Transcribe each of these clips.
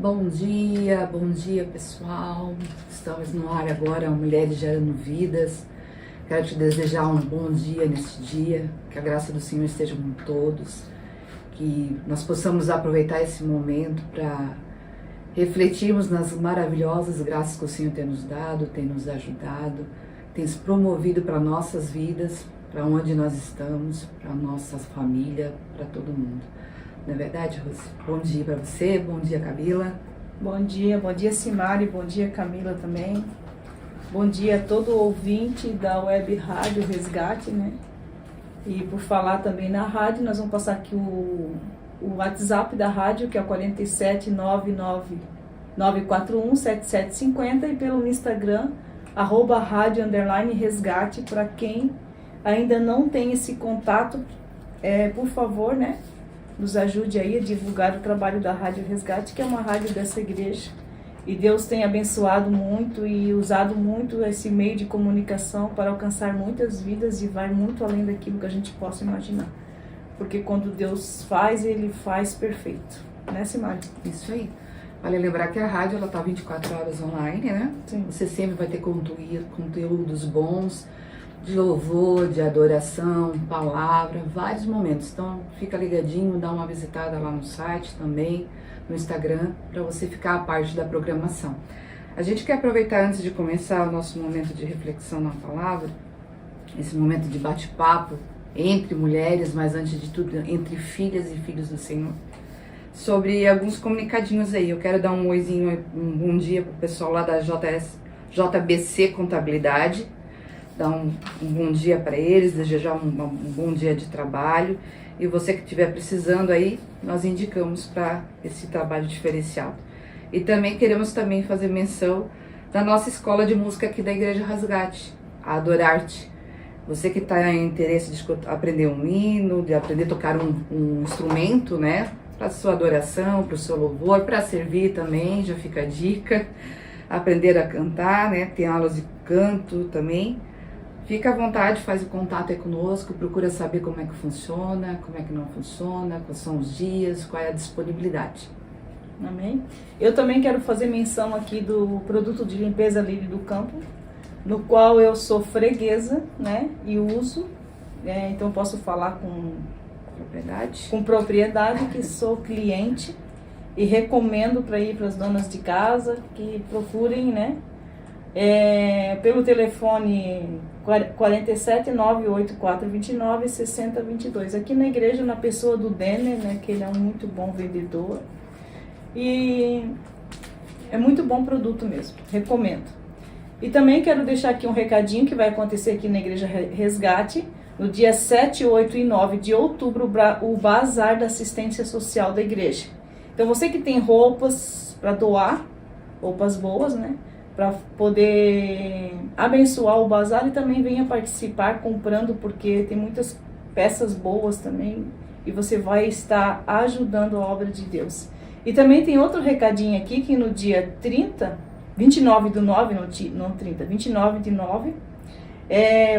Bom dia pessoal. Estamos no ar agora, Mulheres Gerando Vidas. Quero te desejar um bom dia nesse dia, que a graça do Senhor esteja com todos, que nós possamos aproveitar esse momento para refletirmos nas maravilhosas graças que o Senhor tem nos dado, tem nos ajudado, tem se promovido para nossas vidas, para onde nós estamos, para nossa família, para todo mundo. Não é verdade, Rose? Bom dia para você, bom dia, Camila. Bom dia, Simari, bom dia, Camila também. Bom dia a todo ouvinte da Web Rádio Resgate, né? E por falar também na rádio, nós vamos passar aqui o WhatsApp da rádio, que é o 47999417750, e pelo Instagram, @rádio_resgate, para quem ainda não tem esse contato, por favor, né? Nos ajude aí a divulgar o trabalho da Rádio Resgate, que é uma rádio dessa igreja. E Deus tem abençoado muito e usado muito esse meio de comunicação para alcançar muitas vidas e vai muito além daquilo que a gente possa imaginar. Porque quando Deus faz, Ele faz perfeito. Né, Simari? Isso aí. Vale lembrar que a rádio ela tá 24 horas online, né? Sim. Você sempre vai ter conteúdos bons, de louvor, de adoração, palavra, vários momentos. Então fica ligadinho, dá uma visitada lá no site também, no Instagram, para você ficar a parte da programação. A gente quer aproveitar antes de começar o nosso momento de reflexão na palavra, esse momento de bate-papo entre mulheres, mas antes de tudo entre filhas e filhos do Senhor, sobre alguns comunicadinhos aí. Eu quero dar um oizinho, um bom dia pro pessoal lá da JBC Contabilidade, dar um bom dia para eles, desejar um bom dia de trabalho. E você que estiver precisando aí, nós indicamos para esse trabalho diferenciado. E também queremos fazer menção da nossa escola de música aqui da Igreja Resgate, a Adorarte. Você que está em interesse de aprender um hino, de aprender a tocar um instrumento, né? Para a sua adoração, para o seu louvor, para servir também, já fica a dica. Aprender a cantar, né? Tem aulas de canto também. Fica à vontade, faz o contato aí conosco, procura saber como é que funciona, como é que não funciona, quais são os dias, qual é a disponibilidade. Amém? Eu também quero fazer menção aqui do produto de limpeza Lírio do Campo, no qual eu sou freguesa, né? E uso, então posso falar com propriedade que sou cliente e recomendo para ir para as donas de casa que procurem, né? Pelo telefone 47984296022, aqui na igreja, na pessoa do Denner, né, que ele é um muito bom vendedor e é muito bom produto mesmo, recomendo. E também quero deixar aqui um recadinho que vai acontecer aqui na Igreja Resgate, no dia 7, 8 e 9 de outubro, o Bazar da Assistência Social da igreja. Então você que tem roupas para doar, roupas boas, né, para poder abençoar o bazar, e também venha participar comprando, porque tem muitas peças boas também e você vai estar ajudando a obra de Deus. E também tem outro recadinho aqui, que no dia 29 de 9,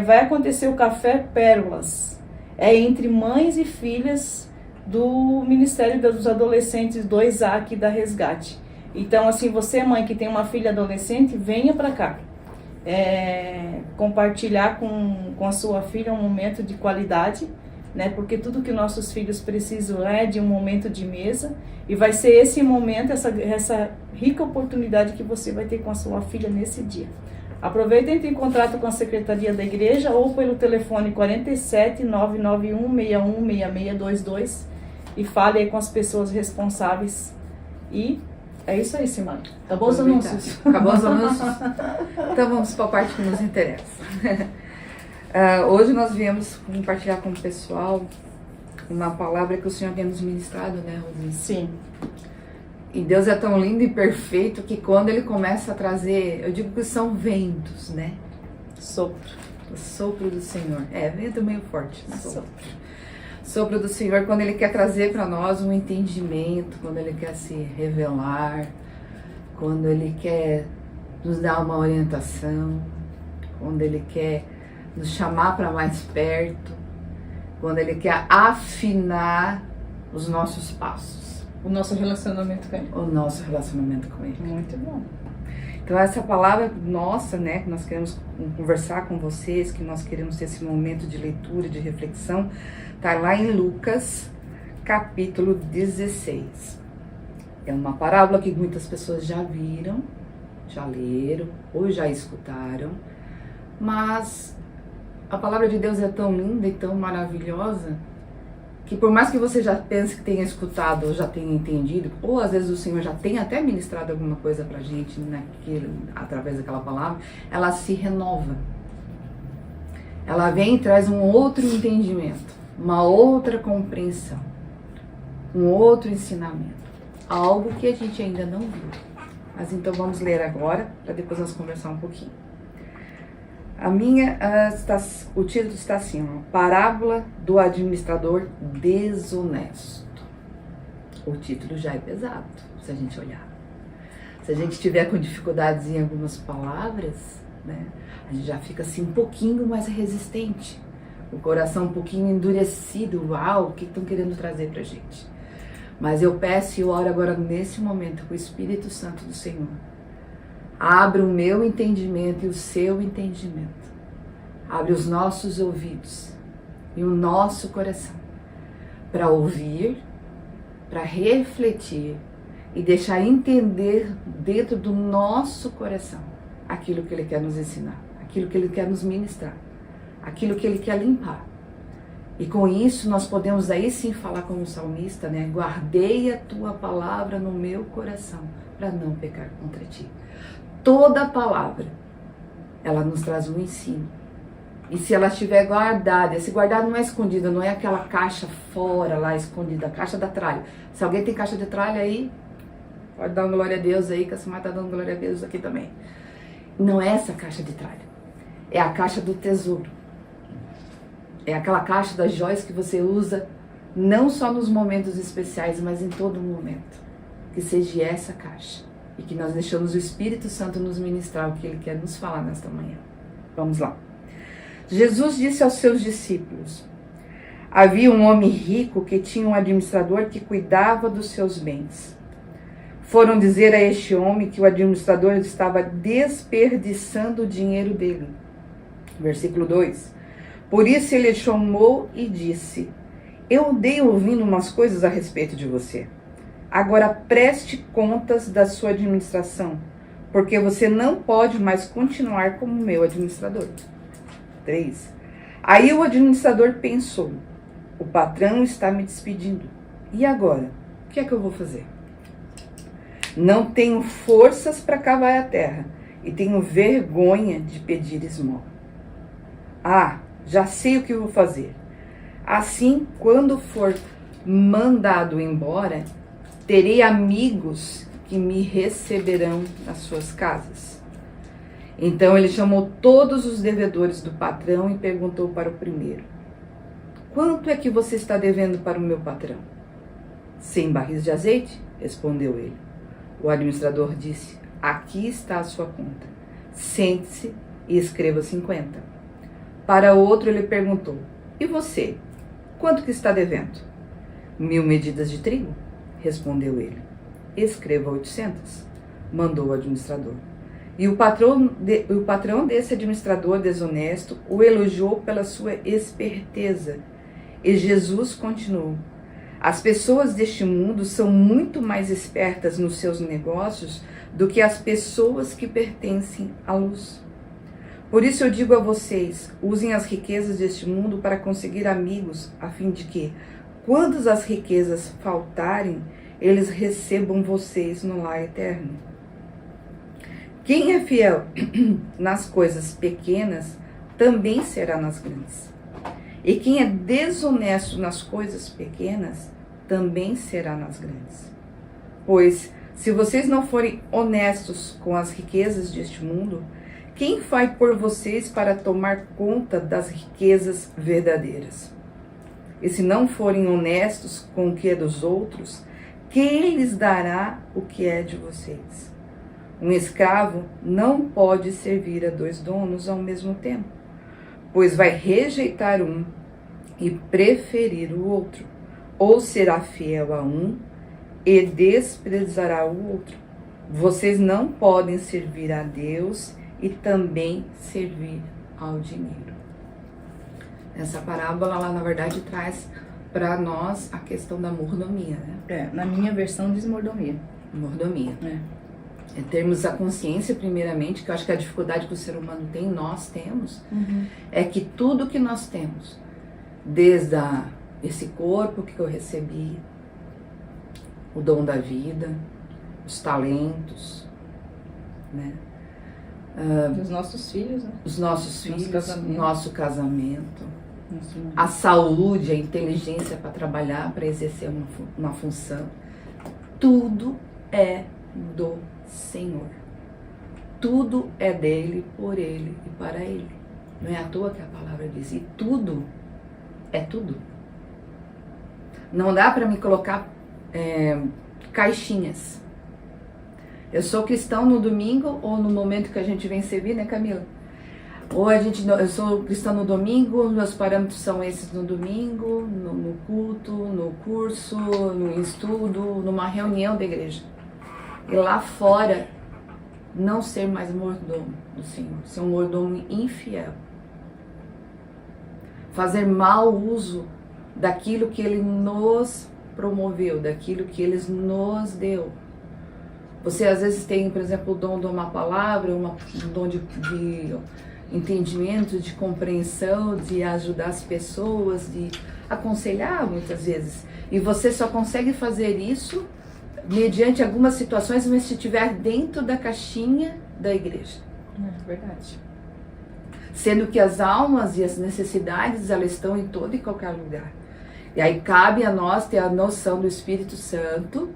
vai acontecer o Café Pérolas, entre mães e filhas do Ministério dos Adolescentes 2A aqui da Resgate. Então, assim, você, mãe, que tem uma filha adolescente, venha para cá. Compartilhar com a sua filha um momento de qualidade, né? Porque tudo que nossos filhos precisam é de um momento de mesa. E vai ser esse momento, essa rica oportunidade que você vai ter com a sua filha nesse dia. Aproveita e entre em contato com a Secretaria da Igreja ou pelo telefone 47991616622 e fale aí com as pessoas responsáveis. E é isso aí, Simone. Acabou os anúncios. Acabou os anúncios? Então vamos para a parte que nos interessa. Hoje nós viemos compartilhar com o pessoal uma palavra que o Senhor tem nos ministrado, né, Rosinha? Sim. E Deus é tão lindo e perfeito que quando Ele começa a trazer, eu digo que são ventos, né? Sopro. O sopro do Senhor. Vento meio forte. Sopro do Senhor, quando Ele quer trazer para nós um entendimento, quando Ele quer se revelar, quando Ele quer nos dar uma orientação, quando Ele quer nos chamar para mais perto, quando Ele quer afinar os nossos passos. O nosso relacionamento com Ele. O nosso relacionamento com Ele. Muito bom. Então essa palavra nossa, né, que nós queremos conversar com vocês, que nós queremos ter esse momento de leitura, de reflexão, tá lá em Lucas, capítulo 16. É uma parábola que muitas pessoas já viram, já leram ou já escutaram, mas a palavra de Deus é tão linda e tão maravilhosa que por mais que você já pense que tenha escutado ou já tenha entendido, ou às vezes o Senhor já tenha até ministrado alguma coisa pra gente através daquela palavra, ela se renova. Ela vem e traz um outro entendimento, uma outra compreensão, um outro ensinamento, algo que a gente ainda não viu. Mas então vamos ler agora, para depois nós conversar um pouquinho. O título está assim, ó, Parábola do Administrador Desonesto. O título já é pesado, se a gente olhar. Se a gente tiver com dificuldades em algumas palavras, né, a gente já fica assim um pouquinho mais resistente. O coração um pouquinho endurecido. Uau, o que estão querendo trazer pra gente? Mas eu peço e oro agora nesse momento com o Espírito Santo do Senhor. Abre o meu entendimento e o seu entendimento. Abre os nossos ouvidos e o nosso coração para ouvir, para refletir e deixar entender dentro do nosso coração aquilo que Ele quer nos ensinar, aquilo que Ele quer nos ministrar, aquilo que Ele quer limpar. E com isso nós podemos aí sim falar como salmista, né? Guardei a tua palavra no meu coração para não pecar contra ti. Toda palavra, ela nos traz um ensino. E se ela estiver guardada, esse guardado não é escondida, não é aquela caixa fora lá escondida, a caixa da tralha. Se alguém tem caixa de tralha aí, pode dar uma glória a Deus aí, que a Samara está dando glória a Deus aqui também. Não é essa caixa de tralha, é a caixa do tesouro. É aquela caixa das joias que você usa não só nos momentos especiais, mas em todo momento. Que seja essa caixa. E que nós deixamos o Espírito Santo nos ministrar o que Ele quer nos falar nesta manhã. Vamos lá. Jesus disse aos seus discípulos: havia um homem rico que tinha um administrador que cuidava dos seus bens. Foram dizer a este homem que o administrador estava desperdiçando o dinheiro dele. Versículo 2. Por isso ele chamou e disse: eu andei ouvindo umas coisas a respeito de você. Agora preste contas da sua administração, porque você não pode mais continuar como meu administrador. 3. Aí o administrador pensou: o patrão está me despedindo. E agora? O que é que eu vou fazer? Não tenho forças para cavar a terra e tenho vergonha de pedir esmola. Ah, já sei o que eu vou fazer. Assim, quando for mandado embora, terei amigos que me receberão nas suas casas. Então ele chamou todos os devedores do patrão e perguntou para o primeiro: quanto é que você está devendo para o meu patrão? 100 barris de azeite, respondeu ele. O administrador disse: aqui está a sua conta. Sente-se e escreva 50. Para o outro ele perguntou: e você? Quanto que está devendo? 1000 medidas de trigo, respondeu ele. Escreva 800, mandou o administrador. E o patrão desse administrador desonesto o elogiou pela sua esperteza. E Jesus continuou: as pessoas deste mundo são muito mais espertas nos seus negócios do que as pessoas que pertencem à luz. Por isso eu digo a vocês, usem as riquezas deste mundo para conseguir amigos, a fim de que, quando as riquezas faltarem, eles recebam vocês no lar eterno. Quem é fiel nas coisas pequenas, também será nas grandes. E quem é desonesto nas coisas pequenas, também será nas grandes. Pois, se vocês não forem honestos com as riquezas deste mundo, quem vai por vocês para tomar conta das riquezas verdadeiras? E se não forem honestos com o que é dos outros, quem lhes dará o que é de vocês? Um escravo não pode servir a 2 donos ao mesmo tempo, pois vai rejeitar um e preferir o outro, ou será fiel a um e desprezará o outro. Vocês não podem servir a Deus e também servir ao dinheiro. Essa parábola, ela, na verdade, traz para nós a questão da mordomia, né? Na minha versão diz mordomia. Mordomia. É termos a consciência, primeiramente, que eu acho que a dificuldade que o ser humano tem, nós temos, é que tudo que nós temos, desde esse corpo que eu recebi, o dom da vida, os talentos, né? Os nossos filhos, né? Os nossos filhos, nosso casamento, Sim. a saúde, a inteligência para trabalhar, para exercer uma função, tudo é do Senhor. Tudo é dele, por ele e para ele. Não é à toa que a palavra diz, e tudo é tudo. Não dá para me colocar caixinhas. Eu sou cristão no domingo ou no momento que a gente vem servir, né, Camila? Ou eu sou cristã no domingo, meus parâmetros são esses no domingo, no culto, no curso, no estudo, numa reunião da igreja. E lá fora, não ser mais mordomo do Senhor, ser um mordomo infiel. Fazer mau uso daquilo que Ele nos promoveu, daquilo que Ele nos deu. Você às vezes tem, por exemplo, o dom de uma palavra, um dom de entendimento, de compreensão, de ajudar as pessoas, de aconselhar muitas vezes. E você só consegue fazer isso mediante algumas situações, mas se estiver dentro da caixinha da igreja. É verdade. Sendo que as almas e as necessidades, elas estão em todo e qualquer lugar. E aí cabe a nós ter a noção do Espírito Santo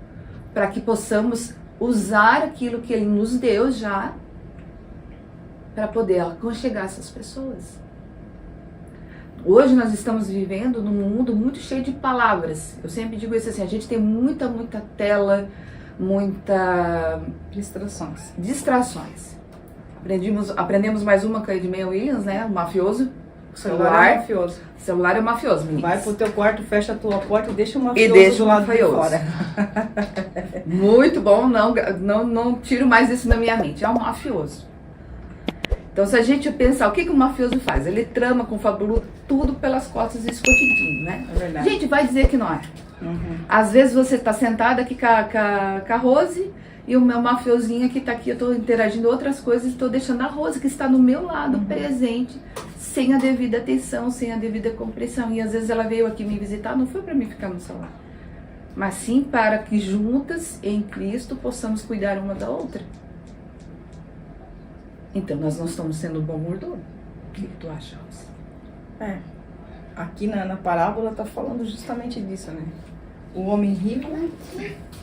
para que possamos usar aquilo que Ele nos deu já para poder aconchegar essas pessoas. Hoje nós estamos vivendo num mundo muito cheio de palavras. Eu sempre digo isso assim, a gente tem muita tela, distrações. Aprendemos mais uma com a Edmé Williams, né? O mafioso. Celular é mafioso. Celular é mafioso, meninas. Vai pro teu quarto, fecha a tua porta e deixa o mafioso do lado de fora. Muito bom, não tiro mais isso da minha mente. É um mafioso. Então, se a gente pensar, o que o mafioso faz? Ele trama, confabula tudo pelas costas escondidinho, né? É verdade. Gente, vai dizer que não é. Às vezes você está sentada aqui com a Rose e o meu mafiosinho que está aqui, eu estou interagindo outras coisas, estou deixando a Rose que está do meu lado presente, sem a devida atenção, sem a devida compreensão. E às vezes ela veio aqui me visitar, não foi para mim ficar no celular, mas sim para que juntas em Cristo possamos cuidar uma da outra. Então, nós não estamos sendo um bom mordomo. O que tu acha, Rosa? Aqui na parábola está falando justamente disso, né? O homem rico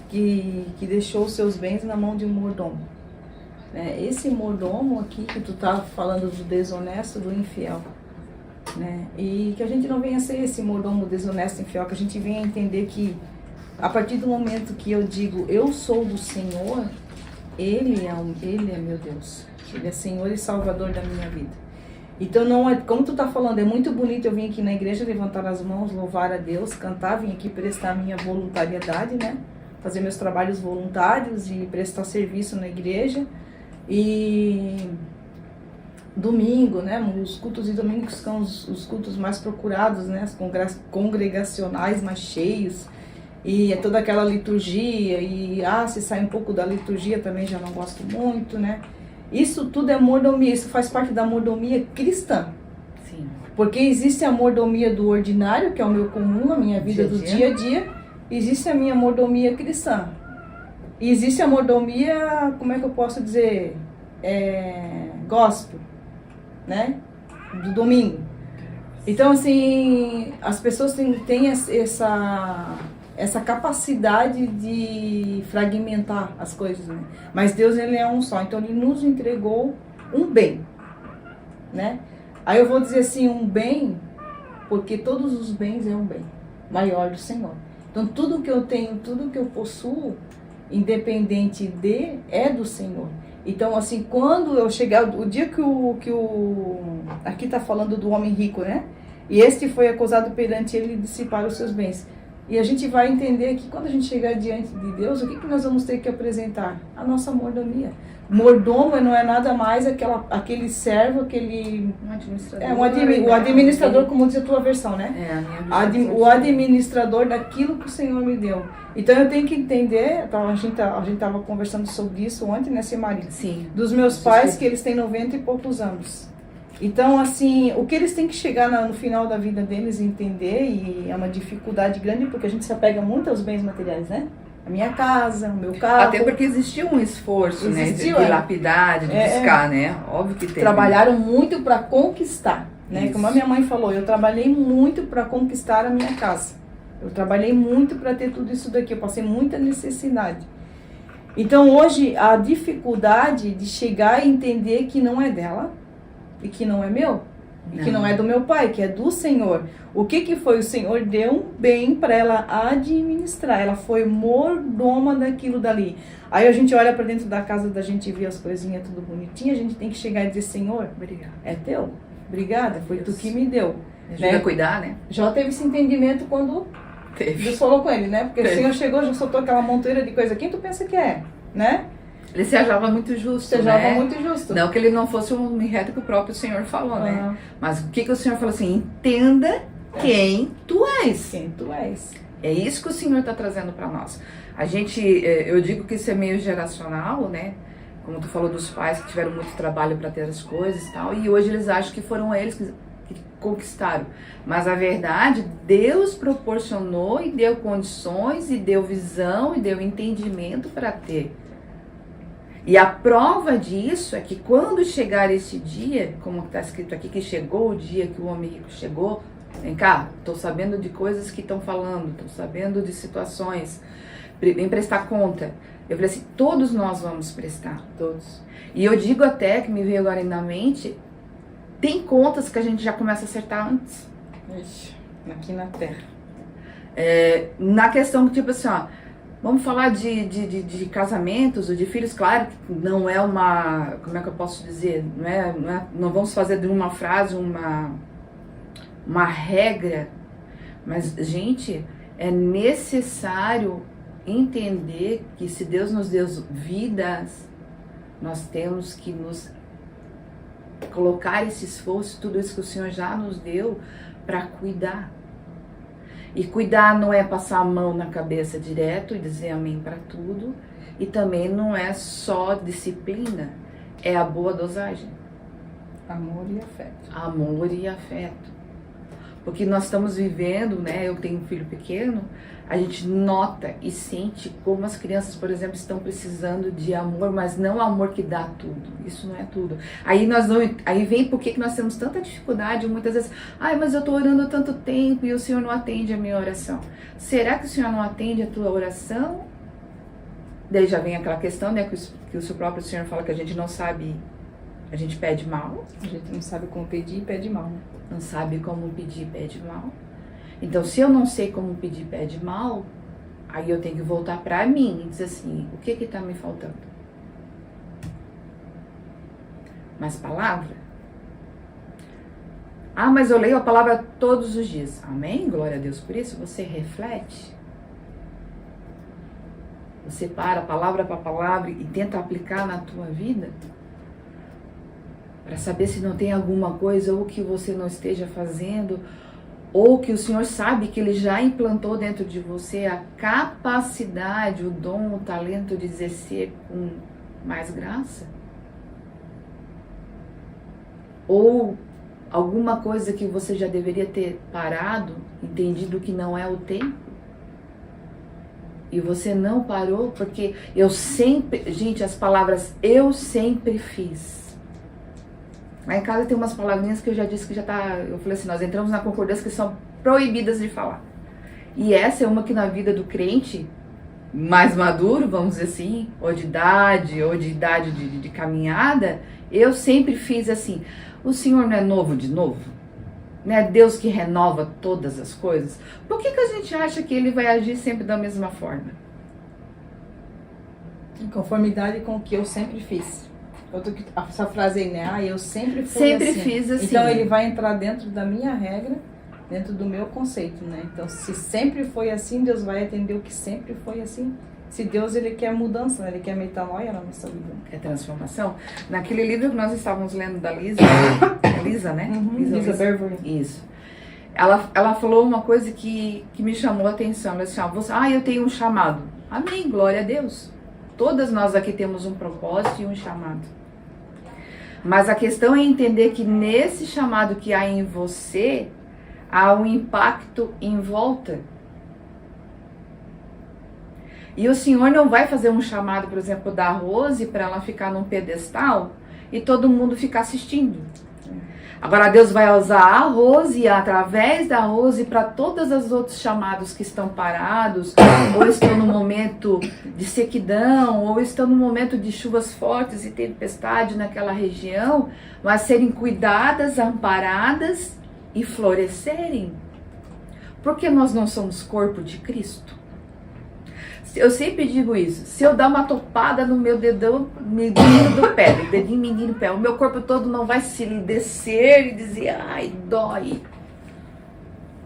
que deixou os seus bens na mão de um mordomo. Esse mordomo aqui que tu tá falando do desonesto, do infiel, né? E que a gente não venha ser esse mordomo desonesto, infiel, que a gente venha entender que a partir do momento que eu digo eu sou do Senhor, Ele é meu Deus. Ele é Senhor e Salvador da minha vida. Então, não é, como tu tá falando, é muito bonito eu vim aqui na igreja levantar as mãos, louvar a Deus, cantar, vim aqui prestar minha voluntariedade, né? Fazer meus trabalhos voluntários e prestar serviço na igreja. E domingo, né? Os cultos de domingo são os cultos mais procurados, né? As congregacionais mais cheios. E é toda aquela liturgia. E se sai um pouco da liturgia também já não gosto muito, né? Isso tudo é mordomia, isso faz parte da mordomia cristã. Sim. Porque existe a mordomia do ordinário, que é o meu comum, a minha vida do dia a dia. Existe a minha mordomia cristã. E existe a mordomia, como é que eu posso dizer? Gospel, né? Do domingo. Então, assim, as pessoas têm essa capacidade de fragmentar as coisas, né? Mas Deus, Ele é um só, então Ele nos entregou um bem, né? Aí eu vou dizer assim, um bem, porque todos os bens é um bem maior do Senhor. Então tudo que eu tenho, tudo que eu possuo, independente é do Senhor. Então, assim, quando eu chegar, o dia que aqui está falando do homem rico, né? E este foi acusado perante ele de dissipar os seus bens. E a gente vai entender que quando a gente chegar diante de Deus, o que nós vamos ter que apresentar? A nossa mordomia. Mordomo não é nada mais aquele servo, aquele... o administrador, como diz a tua versão, né? O administrador daquilo que o Senhor me deu. Então eu tenho que entender, a gente estava conversando sobre isso ontem, né, Maria? Sim. Dos meus pais, que eles têm 90 e poucos anos. Então, assim, o que eles têm que chegar no final da vida deles e entender, e é uma dificuldade grande, porque a gente se apega muito aos bens materiais, né? A minha casa, o meu carro. Até porque existiu um esforço, né, de lapidar, de buscar, né? Óbvio que teve. Trabalharam muito para conquistar, né? Isso. Como a minha mãe falou, eu trabalhei muito para conquistar a minha casa. Eu trabalhei muito para ter tudo isso daqui, eu passei muita necessidade. Então, hoje, a dificuldade de chegar e entender que não é dela, e que não é meu, e que não é do meu pai, que é do Senhor. O que foi? O Senhor deu um bem para ela administrar, ela foi mordoma daquilo dali. Aí a gente olha para dentro da casa da gente e vê as coisinhas tudo bonitinho, a gente tem que chegar e dizer, Senhor, obrigada. É teu, obrigada, foi tu que me deu. Ajuda a cuidar, né? Já teve esse entendimento quando Deus falou com ele, né? Porque o Senhor chegou, já soltou aquela montoeira de coisa, quem tu pensa que é, né? Ele se achava muito justo, muito justo. Não que ele não fosse um reto que o próprio Senhor falou, né? Mas o que o Senhor falou assim? Entenda quem tu és. Quem tu és. É isso que o Senhor está trazendo para nós. A gente, eu digo que isso é meio geracional, né? Como tu falou dos pais que tiveram muito trabalho para ter as coisas e tal. E hoje eles acham que foram eles que conquistaram. Mas a verdade, Deus proporcionou e deu condições e deu visão e deu entendimento para ter. E a prova disso é que quando chegar esse dia, como está escrito aqui, que chegou o dia que o homem rico chegou, vem cá, estou sabendo de coisas que estão falando, estou sabendo de situações, vem prestar conta. Eu falei assim, todos nós vamos prestar. Todos. E eu digo até, que me veio agora na mente, tem contas que a gente já começa a acertar antes. Ixi, aqui na Terra. Na questão que, tipo assim, ó, vamos falar de casamentos ou de filhos, claro que não é uma, como é que eu posso dizer, não vamos fazer de uma frase uma regra, mas, gente, é necessário entender que se Deus nos deu vidas, nós temos que nos colocar esse esforço, tudo isso que o Senhor já nos deu, para cuidar. E cuidar não é passar a mão na cabeça direto e dizer amém para tudo. E também não é só disciplina, é a boa dosagem. Amor e afeto. Amor e afeto. Porque nós estamos vivendo, né? Eu tenho um filho pequeno, a gente nota e sente como as crianças, por exemplo, estão precisando de amor, mas não amor que dá tudo. Isso não é tudo. Aí vem por que nós temos tanta dificuldade, muitas vezes, mas eu estou orando há tanto tempo e o Senhor não atende a minha oração. Será que o Senhor não atende a tua oração? Daí já vem aquela questão, né, que o seu próprio Senhor fala que a gente não sabe, a gente pede mal. A gente não sabe como pedir e pede mal, né? Não sabe como pedir, pede mal. Então, se eu não sei como pedir, pede mal, aí eu tenho que voltar para mim e dizer assim, o que está me faltando? Mais palavra? Mas eu leio a palavra todos os dias. Amém? Glória a Deus por isso. Você reflete. Você para palavra para palavra e tenta aplicar na tua vida. Para saber se não tem alguma coisa ou que você não esteja fazendo, ou que o Senhor sabe que Ele já implantou dentro de você a capacidade, o dom, o talento de exercer com mais graça. Ou alguma coisa que você já deveria ter parado, entendido que não é o tempo. E você não parou, porque eu sempre, gente, as palavras eu sempre fiz. Lá em casa tem umas palavrinhas que eu já disse que já tá, eu falei assim, nós entramos na concordância que são proibidas de falar. E essa é uma que na vida do crente mais maduro, vamos dizer assim, ou de idade de caminhada, eu sempre fiz assim, o Senhor não é novo de novo? Não é Deus que renova todas as coisas? Por que a gente acha que Ele vai agir sempre da mesma forma? Em conformidade com o que eu sempre fiz. Essa frase aí, né? Eu sempre fui sempre fiz assim. Então ele vai entrar dentro da minha regra dentro do meu conceito, né? Então, se sempre foi assim, Deus vai atender o que sempre foi assim. Se Deus, ele quer mudança, né? Ele quer metanoia na nossa vida. É transformação. Naquele livro que nós estávamos lendo da Lisa, Lisa, né? Lisa Beverly. Isso. Ela falou uma coisa que me chamou a atenção. Ela disse, eu tenho um chamado. Amém, glória a Deus. Todas nós aqui temos um propósito e um chamado. Mas a questão é entender que nesse chamado que há em você, há um impacto em volta. E o Senhor não vai fazer um chamado, por exemplo, da Rose para ela ficar num pedestal e todo mundo ficar assistindo. Agora Deus vai usar a Rose e através da Rose para todos os outros chamados que estão parados, ou estão no momento de sequidão, ou estão no momento de chuvas fortes e tempestade naquela região, mas serem cuidadas, amparadas e florescerem. Porque nós não somos corpo de Cristo. Eu sempre digo isso, se eu dar uma topada no meu dedão mindinho do pé, dedinho mindinho do pé, o meu corpo todo não vai se descer e dizer, ai, dói.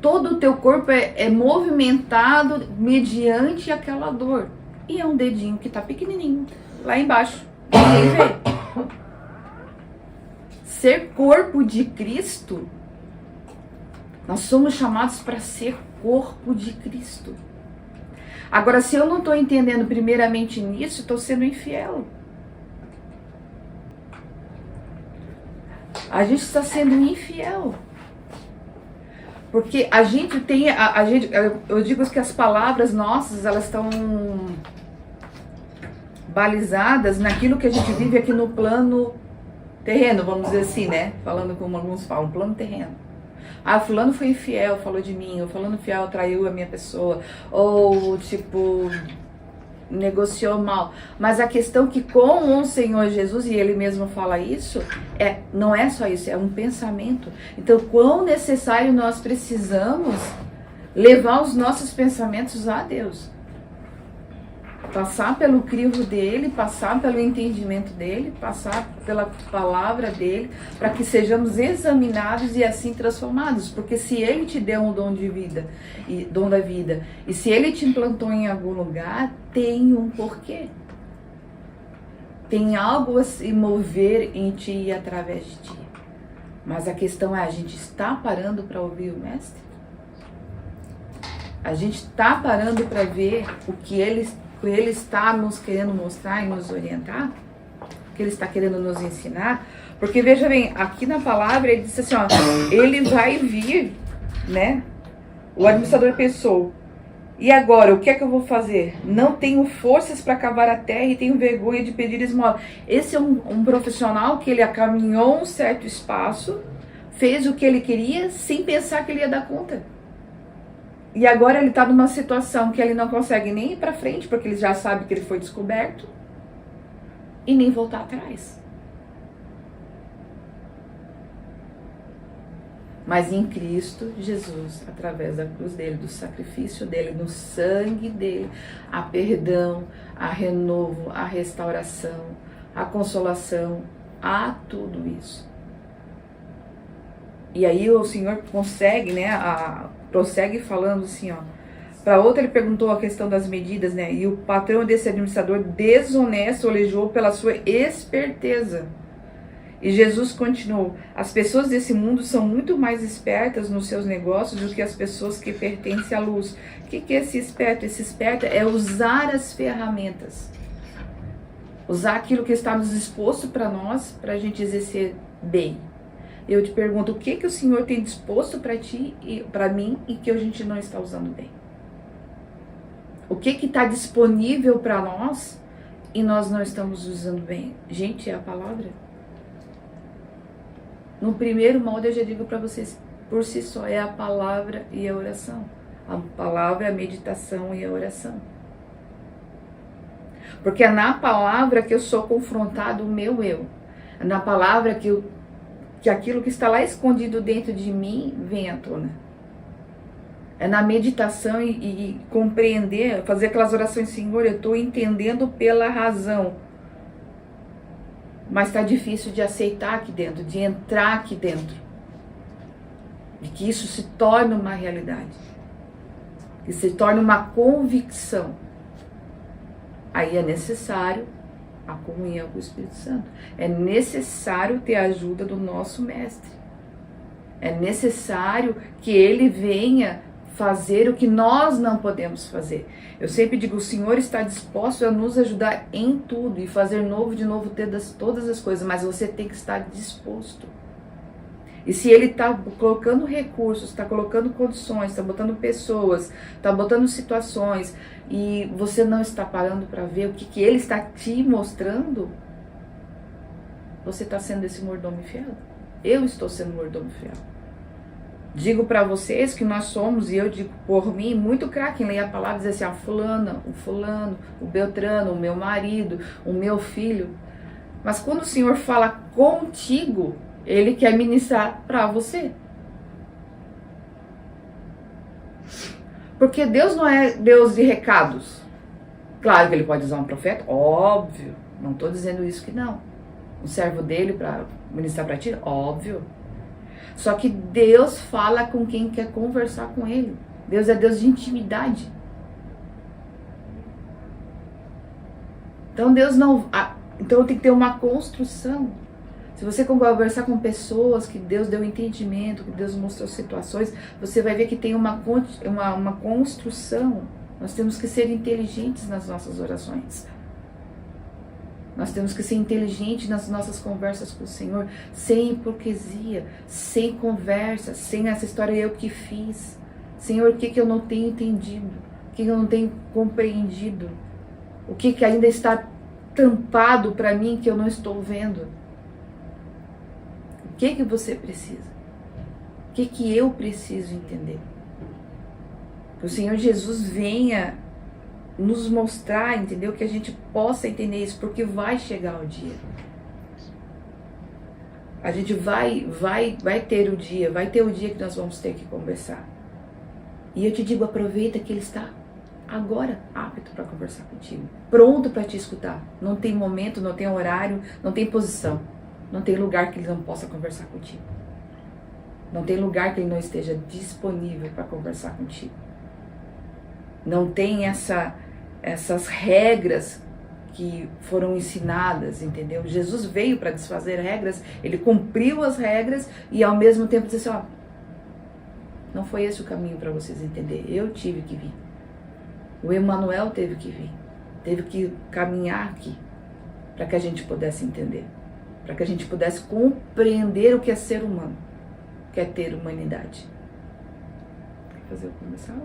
Todo o teu corpo é movimentado mediante aquela dor. E é um dedinho que tá pequenininho, lá embaixo, ninguém vê. Ser corpo de Cristo, nós somos chamados para ser corpo de Cristo. Agora, se eu não estou entendendo primeiramente nisso, estou sendo infiel. A gente está sendo infiel. Porque a gente tem, eu digo que as palavras nossas, elas estão balizadas naquilo que a gente vive aqui no plano terreno, vamos dizer assim, né? Falando como alguns falam, plano terreno. Ah, fulano foi infiel, falou de mim, ou fulano infiel traiu a minha pessoa, ou tipo, negociou mal. Mas a questão que com o Senhor Jesus, e ele mesmo fala isso, não é só isso, é um pensamento. Então, quão necessário nós precisamos levar os nossos pensamentos a Deus. Passar pelo crivo dele, passar pelo entendimento dele, passar pela palavra dele, para que sejamos examinados e assim transformados. Porque se ele te deu um dom de vida, dom da vida, e se ele te implantou em algum lugar, tem um porquê. Tem algo a se mover em ti e através de ti. Mas a questão é, a gente está parando para ouvir o Mestre? A gente está parando para ver o que ele está nos querendo mostrar e nos orientar, o que ele está querendo nos ensinar, porque veja bem, aqui na palavra ele disse assim, ó, ele vai vir, né? O administrador pensou, e agora, o que é que eu vou fazer? Não tenho forças para cavar a terra e tenho vergonha de pedir esmola. Esse é um profissional que ele caminhou um certo espaço, fez o que ele queria sem pensar que ele ia dar conta. E agora ele está numa situação que ele não consegue nem ir para frente, porque ele já sabe que ele foi descoberto, e nem voltar atrás. Mas em Cristo Jesus, através da cruz dele, do sacrifício dele, do sangue dele, há perdão, há renovo, há restauração, há consolação, há tudo isso. E aí o Senhor consegue, né, prossegue falando assim, ó. Para outra ele perguntou a questão das medidas, né? E o patrão desse administrador desonesto elogiou pela sua esperteza. E Jesus continuou, as pessoas desse mundo são muito mais espertas nos seus negócios do que as pessoas que pertencem à luz. O que é esse esperto? Esse esperto é usar as ferramentas. Usar aquilo que está nos disposto para nós, para a gente exercer bem. Eu te pergunto, o que o Senhor tem disposto para ti e para mim e que a gente não está usando bem? O que está disponível para nós e nós não estamos usando bem? Gente, é a palavra. No primeiro molde eu já digo para vocês, por si só, é a palavra e a oração. A palavra, a meditação e a oração. Porque é na palavra que eu sou confrontado o meu eu. É na palavra que aquilo que está lá escondido dentro de mim vem à tona. É na meditação e compreender, fazer aquelas orações, Senhor, eu estou entendendo pela razão. Mas está difícil de aceitar aqui dentro, de entrar aqui dentro. de que isso se torne uma realidade, que se torne uma convicção, aí é necessário a comunhão com o Espírito Santo. É necessário ter a ajuda do nosso mestre. É necessário que ele venha fazer o que nós não podemos fazer. Eu sempre digo, o Senhor está disposto a nos ajudar em tudo e fazer novo de novo todas as coisas, mas você tem que estar disposto. E se ele está colocando recursos, está colocando condições, está botando pessoas, está botando situações, e você não está parando para ver o que ele está te mostrando, você está sendo esse mordomo fiel. Eu estou sendo mordomo fiel. Digo para vocês que nós somos, e eu digo por mim, muito craque em ler a palavra e dizer assim, fulano, o Beltrano, o meu marido, o meu filho. Mas quando o Senhor fala contigo, ele quer ministrar para você. Porque Deus não é Deus de recados. Claro que ele pode usar um profeta, óbvio. Não estou dizendo isso que não. Um servo dele para ministrar para ti, óbvio. Só que Deus fala com quem quer conversar com ele. Deus é Deus de intimidade. Então Deus não... Então tem que ter uma construção. Se você conversar com pessoas que Deus deu entendimento, que Deus mostrou situações, você vai ver que tem uma construção. Nós temos que ser inteligentes nas nossas orações. Nós temos que ser inteligentes nas nossas conversas com o Senhor, sem hipocrisia, sem conversa, sem essa história eu que fiz. Senhor, o que eu não tenho entendido? O que eu não tenho compreendido? O que ainda está tampado para mim que eu não estou vendo? O que você precisa? O que eu preciso entender? Que o Senhor Jesus venha nos mostrar, entendeu? Que a gente possa entender isso, porque vai chegar o dia. A gente vai ter o dia, vai ter o dia que nós vamos ter que conversar. E eu te digo, aproveita que ele está agora apto para conversar contigo, pronto para te escutar. Não tem momento, não tem horário, não tem posição, não tem lugar que ele não possa conversar contigo. Não tem lugar que ele não esteja disponível para conversar contigo. Não tem essas regras que foram ensinadas, entendeu? Jesus veio para desfazer regras, ele cumpriu as regras e ao mesmo tempo disse assim, ó, não foi esse o caminho para vocês entenderem, eu tive que vir. O Emanuel teve que vir, teve que caminhar aqui para que a gente pudesse entender, para que a gente pudesse compreender o que é ser humano, o que é ter humanidade. Quer fazer eu começar?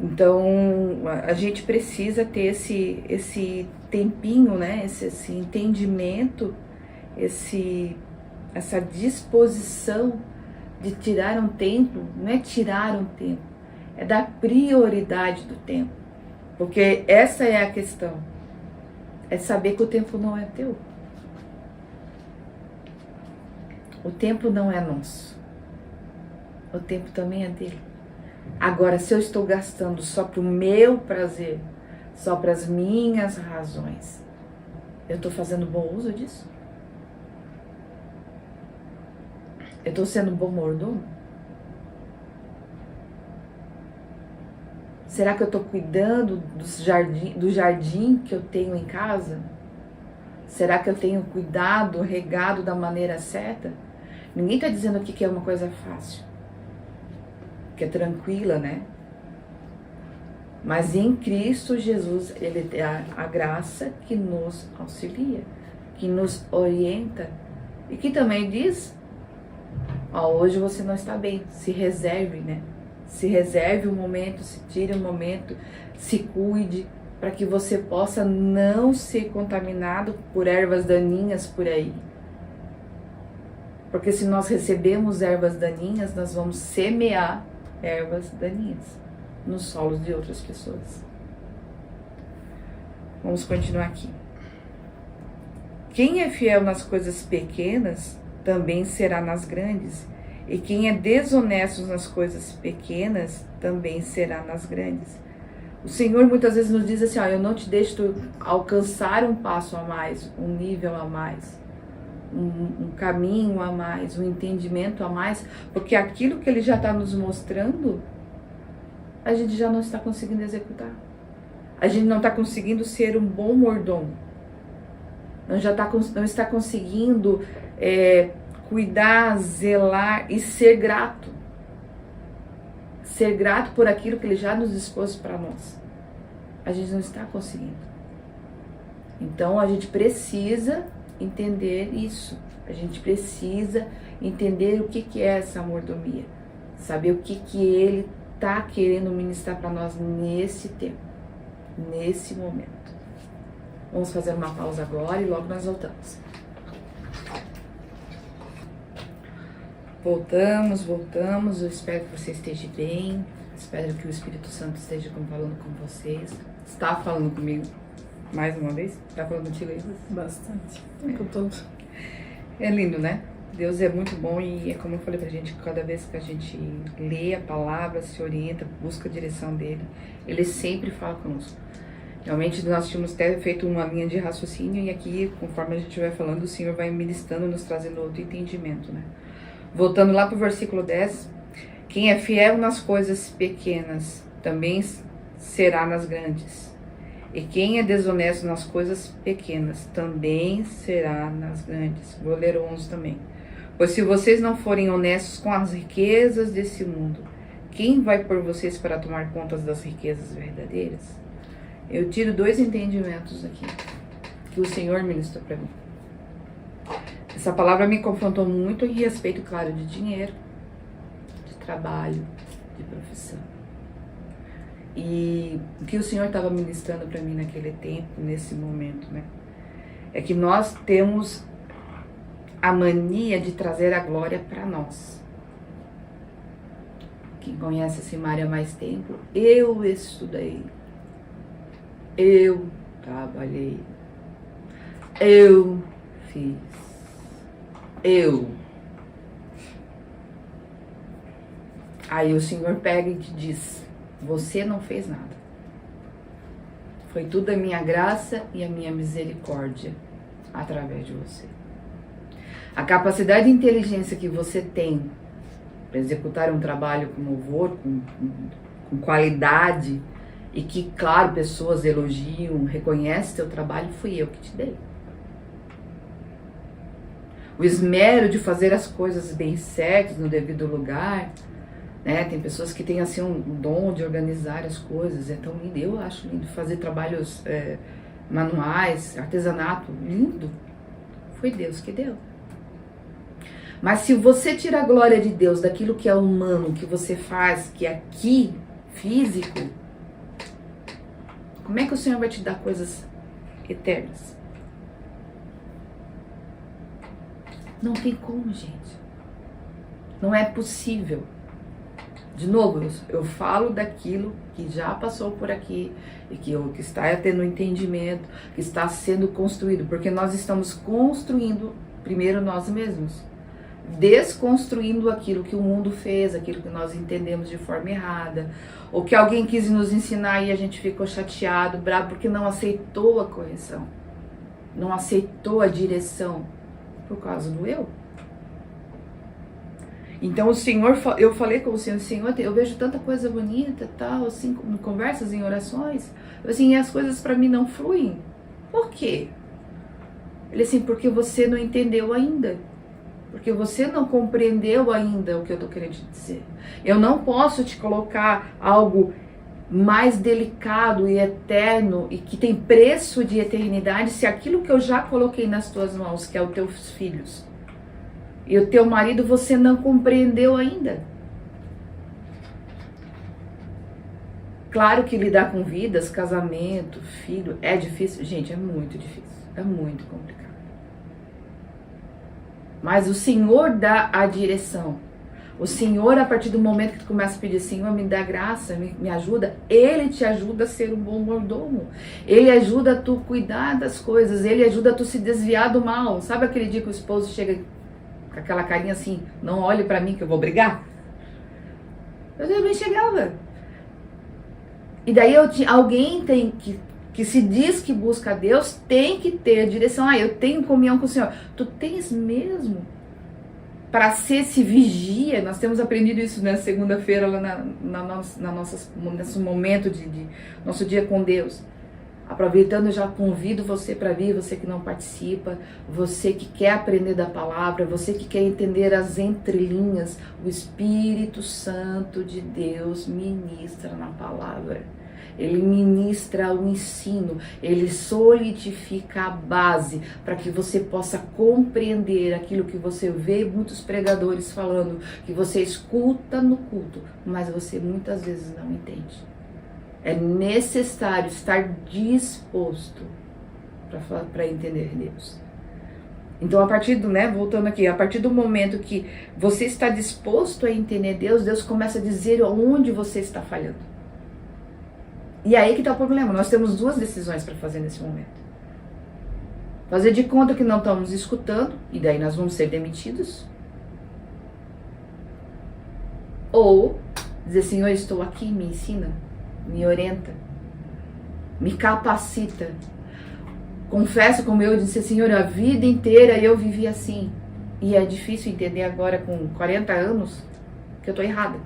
Então, a gente precisa ter esse tempinho, né? Esse entendimento, essa disposição de tirar um tempo, não é tirar um tempo, é dar prioridade do tempo. Porque essa é a questão, é saber que o tempo não é teu. O tempo não é nosso, o tempo também é dele. Agora, se eu estou gastando só para o meu prazer, só para as minhas razões, eu estou fazendo bom uso disso? Eu estou sendo bom mordomo? Será que eu estou cuidando do jardim que eu tenho em casa? Será que eu tenho cuidado, regado da maneira certa? Ninguém está dizendo aqui que é uma coisa fácil, que é tranquila, né? Mas em Cristo Jesus, ele tem a graça que nos auxilia, que nos orienta e que também diz, ó, hoje você não está bem, se reserve, né? Se reserve um momento, se tire um momento, se cuide, para que você possa não ser contaminado por ervas daninhas por aí. Porque se nós recebemos ervas daninhas, nós vamos semear ervas daninhas nos solos de outras pessoas. Vamos continuar aqui. Quem é fiel nas coisas pequenas, também será nas grandes. E quem é desonesto nas coisas pequenas, também será nas grandes. O Senhor muitas vezes nos diz assim, ó, eu não te deixo tu alcançar um passo a mais, um nível a mais. um caminho a mais, um entendimento a mais, porque aquilo que ele já está nos mostrando, a gente já não está conseguindo executar. A gente não está conseguindo ser um bom mordomo. Não está conseguindo cuidar, zelar e ser grato. Ser grato por aquilo que ele já nos dispôs para nós. A gente não está conseguindo. Então a gente precisa entender isso. A gente precisa entender o que é essa mordomia. Saber o que ele está querendo ministrar para nós nesse tempo, nesse momento. Vamos fazer uma pausa agora e logo nós voltamos. Voltamos. Eu espero que você esteja bem. Espero que o Espírito Santo esteja falando com vocês. Está falando comigo mais uma vez? Está falando contigo aí? Bastante. O tempo todo. É lindo, né? Deus é muito bom e é como eu falei pra gente, cada vez que a gente lê a palavra, se orienta, busca a direção dele, ele sempre fala conosco. Realmente nós tínhamos até feito uma linha de raciocínio e aqui, conforme a gente vai falando, o Senhor vai ministrando, nos trazendo outro entendimento, né? Voltando lá pro versículo 10, quem é fiel nas coisas pequenas, também será nas grandes. E quem é desonesto nas coisas pequenas, também será nas grandes. Vou ler o 11 também. Pois se vocês não forem honestos com as riquezas desse mundo, quem vai por vocês para tomar conta das riquezas verdadeiras? Eu tiro 2 entendimentos aqui, que o Senhor ministrou para mim. Essa palavra me confrontou muito em respeito, claro, de dinheiro, de trabalho, de profissão. E o que o Senhor estava ministrando para mim naquele tempo, nesse momento, né? É que nós temos a mania de trazer a glória para nós. Quem conhece a Simária há mais tempo, eu estudei, eu trabalhei, eu fiz, eu. Aí o Senhor pega e te diz, você não fez nada. Foi tudo a minha graça e a minha misericórdia através de você. A capacidade e inteligência que você tem para executar um trabalho com louvor, com qualidade, e que, claro, pessoas elogiam, reconhecem seu trabalho, fui eu que te dei. O esmero de fazer as coisas bem certas, no devido lugar, né? Tem pessoas que têm assim um dom de organizar as coisas, é tão lindo. Eu acho lindo fazer trabalhos manuais, artesanato, lindo. Foi Deus que deu. Mas se você tira a glória de Deus daquilo que é humano, que você faz, que é aqui, físico, como é que o Senhor vai te dar coisas eternas? Não tem como, gente. Não é possível. De novo, eu falo daquilo que já passou por aqui e que está tendo entendimento, que está sendo construído, porque nós estamos construindo primeiro nós mesmos, desconstruindo aquilo que o mundo fez, aquilo que nós entendemos de forma errada, ou que alguém quis nos ensinar e a gente ficou chateado, bravo, porque não aceitou a correção, não aceitou a direção por causa do eu. Então o Senhor, eu falei com o Senhor, eu vejo tanta coisa bonita, tal, assim, em conversas, em orações, assim, e as coisas para mim não fluem. Por quê? Ele assim, porque você não entendeu ainda. Porque você não compreendeu ainda o que eu estou querendo te dizer. Eu não posso te colocar algo mais delicado e eterno e que tem preço de eternidade se aquilo que eu já coloquei nas tuas mãos, que é os teus filhos, e o teu marido, você não compreendeu ainda. Claro que lidar com vidas, casamento, filho, é difícil. Gente, é muito difícil. É muito complicado. Mas o Senhor dá a direção. O Senhor, a partir do momento que tu começa a pedir, Senhor, me dá graça, me ajuda, Ele te ajuda a ser um bom mordomo. Ele ajuda a tu cuidar das coisas, Ele ajuda a tu se desviar do mal. Sabe aquele dia que o esposo chega com aquela carinha assim, não olhe pra mim que eu vou brigar? Eu também chegava. E daí alguém tem que que se diz que busca a Deus, tem que ter direção. Ah, eu tenho comunhão com o Senhor. Tu tens mesmo? Para ser esse vigia, nós temos aprendido isso na segunda-feira, lá nosso momento de nosso dia com Deus. Aproveitando, eu já convido você para vir, você que não participa, você que quer aprender da palavra, você que quer entender as entrelinhas. O Espírito Santo de Deus ministra na palavra. Ele ministra o ensino, ele solidifica a base para que você possa compreender aquilo que você vê muitos pregadores falando, que você escuta no culto, mas você muitas vezes não entende. É necessário estar disposto para entender Deus. Então, a partir do, voltando aqui, a partir do momento que você está disposto a entender Deus, Deus começa a dizer onde você está falhando. E aí que está o problema. Nós temos duas decisões para fazer nesse momento. Fazer de conta que não estamos escutando, e daí nós vamos ser demitidos. Ou dizer, Senhor, estou aqui, me ensina, me orienta, me capacita. Confesso, como eu disse, Senhor, a vida inteira eu vivi assim. E é difícil entender agora, com 40 anos, que eu estou errada.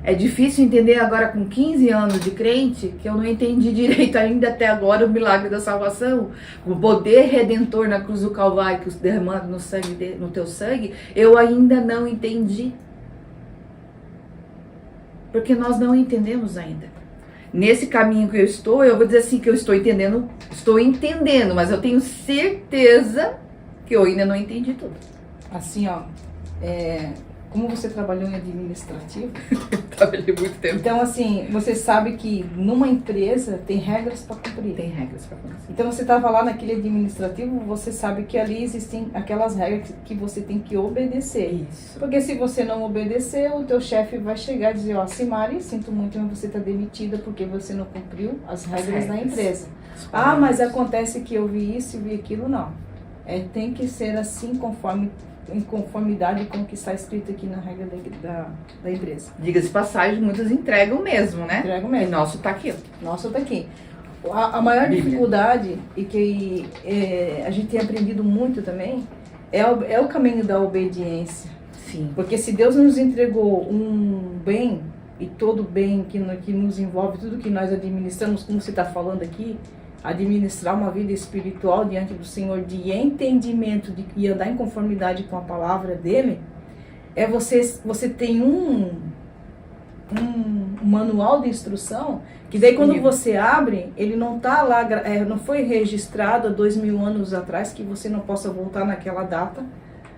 É difícil entender agora, com 15 anos de crente, que eu não entendi direito ainda até agora o milagre da salvação. O poder redentor na cruz do Calvário, que os derramando no teu sangue, eu ainda não entendi. Porque nós não entendemos ainda. Nesse caminho que eu vou dizer assim que eu estou entendendo, mas eu tenho certeza que eu ainda não entendi tudo. Assim, ó, como você trabalhou em administrativo, trabalhei muito tempo. Então, assim, você sabe que numa empresa tem regras para cumprir. Tem regras para cumprir. Então, você estava lá naquele administrativo, você sabe que ali existem aquelas regras que você tem que obedecer. Isso. Porque se você não obedecer, o teu chefe vai chegar e dizer, ó, Simari, sinto muito, mas você está demitida porque você não cumpriu as regras da empresa. Ah, mas acontece que eu vi isso e vi aquilo, não. Tem que ser assim em conformidade com o que está escrito aqui na regra da empresa. Diga-se passagem, muitos entregam mesmo, né? Entregam mesmo. E nosso tá aqui. Nosso tá aqui. A maior dificuldade, e que a gente tem aprendido muito também, é o caminho da obediência. Sim. Porque se Deus nos entregou um bem, e todo bem que nos envolve, tudo que nós administramos, como você está falando aqui, administrar uma vida espiritual diante do Senhor, de entendimento e andar em conformidade com a palavra dele, você tem um manual de instrução, que daí quando você abre, ele não tá lá, não foi registrado há 2000 anos atrás, que você não possa voltar naquela data